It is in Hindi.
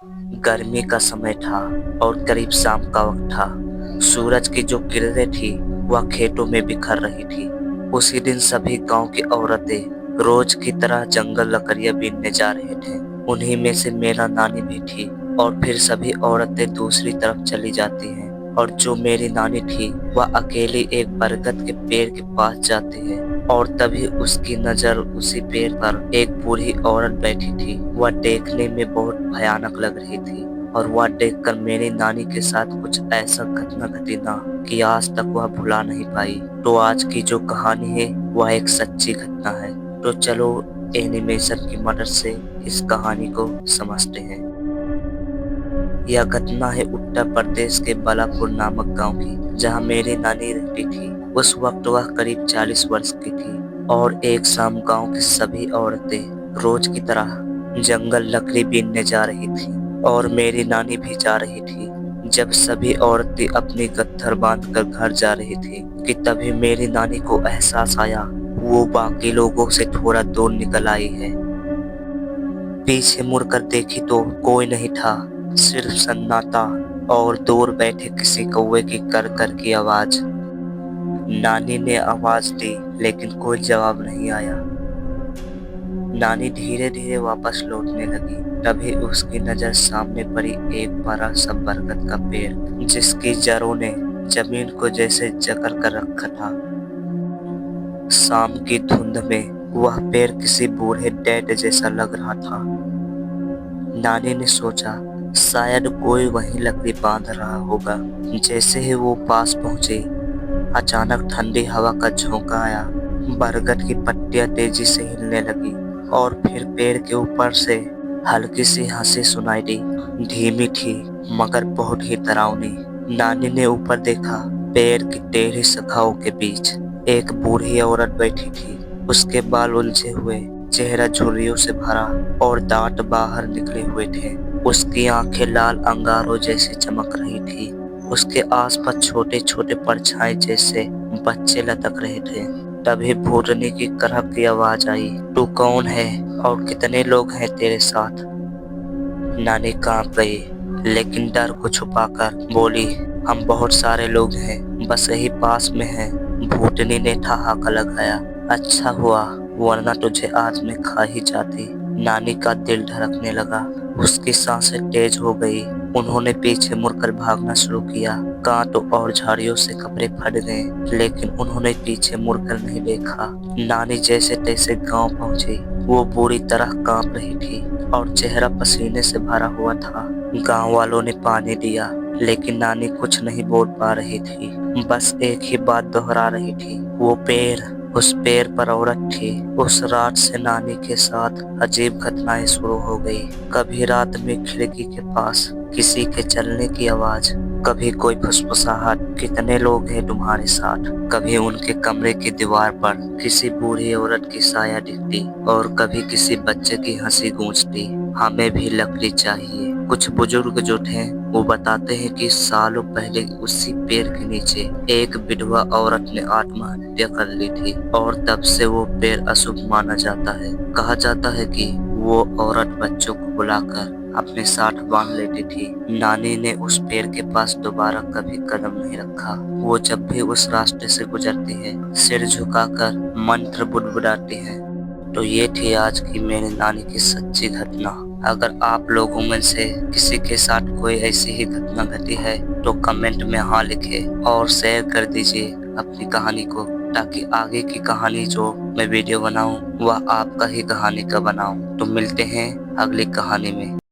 गर्मी का समय था और करीब शाम का वक्त था। सूरज की जो किरणें थी वह खेतों में बिखर रही थी। उसी दिन सभी गांव की औरतें रोज की तरह जंगल लकड़ियां बीनने जा रहे थे। उन्हीं में से मेरा नानी भी थी। और फिर सभी औरतें दूसरी तरफ चली जाती हैं और जो मेरी नानी थी वह अकेली एक बरगद के पेड़ के पास जाती है। और तभी उसकी नजर उसी पेड़ पर एक बूढ़ी औरत बैठी थी। वह देखने में बहुत भयानक लग रही थी और वह देखकर मेरी नानी के साथ कुछ ऐसा घटना घटी ना कि आज तक वह भुला नहीं पाई। तो आज की जो कहानी है वह एक सच्ची घटना है। तो चलो एनिमेशन की मदद से इस कहानी को समझते हैं। यह घटना है उत्तर प्रदेश के बालापुर नामक गांव की, जहां मेरी नानी रहती थी। उस वक्त वह करीब 40 वर्ष की थी और एक शाम गांव की सभी औरतें रोज की तरह जंगल लकड़ी बीनने जा रही थी और मेरी नानी भी जा रही थी। जब सभी औरतें अपनी गट्ठर बांधकर घर जा रही थी कि तभी मेरी नानी को एहसास आया वो बाकी लोगों से थोड़ा दूर निकल आई है। पीछे मुड़कर देखी तो कोई नहीं था, सिर्फ सन्नाटा और दूर बैठे किसी कौवे की कर कर की आवाज। नानी ने आवाज दी लेकिन कोई जवाब नहीं आया। नानी धीरे धीरे वापस लौटने लगी। तभी उसकी नजर सामने पड़ी एक बड़ा सा बरगद का पेड़, जिसकी जड़ों ने जमीन को जैसे जकड़ कर रखा था। शाम की धुंध में वह पेड़ किसी बूढ़े डैड जैसा लग रहा था। नानी ने सोचा शायद कोई वहीं लकड़ी बांध रहा होगा। जैसे ही वो पास पहुंचे, अचानक ठंडी हवा का झोंका आया। बरगद की पत्तियां तेजी से हिलने लगी और फिर पेड़ के ऊपर से हल्की सी हंसी सुनाई दी। धीमी थी मगर बहुत ही डरावनी। नानी ने ऊपर देखा। पेड़ की टेढ़ी शाखाओं के बीच एक बूढ़ी औरत बैठी थी। उसके बाल उलझे हुए, चेहरा झुर्रियों से भरा और दांत बाहर निकले हुए थे। उसकी आंखें लाल अंगारों जैसे चमक रही थी। उसके आसपास छोटे छोटे परछाई जैसे बच्चे लटक रहे थे। तभी भूतनी की करह की आवाज आई, तू कौन है और कितने लोग हैं तेरे साथ? नानी कांप गई लेकिन डर को छुपाकर बोली, हम बहुत सारे लोग हैं, बस यही पास में हैं। भूतनी ने ठहाका लगाया, अच्छा हुआ वरना तुझे आज मैं खा ही जाती। नानी का दिल धड़कने लगा। उसकी सांसें तेज हो गई। उन्होंने पीछे मुड़कर भागना शुरू किया। कांटों और झाड़ियों से कपड़े फट गए लेकिन उन्होंने पीछे मुड़कर नहीं देखा। नानी जैसे तैसे गांव पहुंची। वो बुरी तरह कांप रही थी और चेहरा पसीने से भरा हुआ था। गांव वालों ने पानी दिया लेकिन नानी कुछ नहीं बोल पा रही थी, बस एक ही बात दोहरा रही थी, वो पेड़। उस पेड़ पर औरत थी। उस रात से नानी के साथ अजीब घटनाएं शुरू हो गई। कभी रात में खिड़की के पास किसी के चलने की आवाज, कभी कोई फुसफुसाहट, कितने लोग हैं तुम्हारे साथ? कभी उनके कमरे की दीवार पर किसी बूढ़ी औरत की साया दिखती और कभी किसी बच्चे की हंसी गूंजती, हमें भी लकड़ी चाहिए। कुछ बुजुर्ग जो थे वो बताते हैं कि सालों पहले उसी पेड़ के नीचे एक विधवा औरत ने आत्महत्या कर ली थी और तब से वो पेड़ अशुभ माना जाता है। कहा जाता है कि वो औरत बच्चों को बुलाकर अपने साथ बांध लेती थी। नानी ने उस पेड़ के पास दोबारा कभी कदम नहीं रखा। वो जब भी उस रास्ते से गुजरती है सिर झुकाकर मंत्र बुदबुदाती है। तो ये थी आज की मेरी नानी की सच्ची घटना। अगर आप लोगों में से किसी के साथ कोई ऐसी ही घटना घटी है तो कमेंट में हाँ लिखे और शेयर कर दीजिए अपनी कहानी को, ताकि आगे की कहानी जो मैं वीडियो बनाऊं वह आपका ही कहानी का बनाऊं। तो मिलते हैं अगली कहानी में।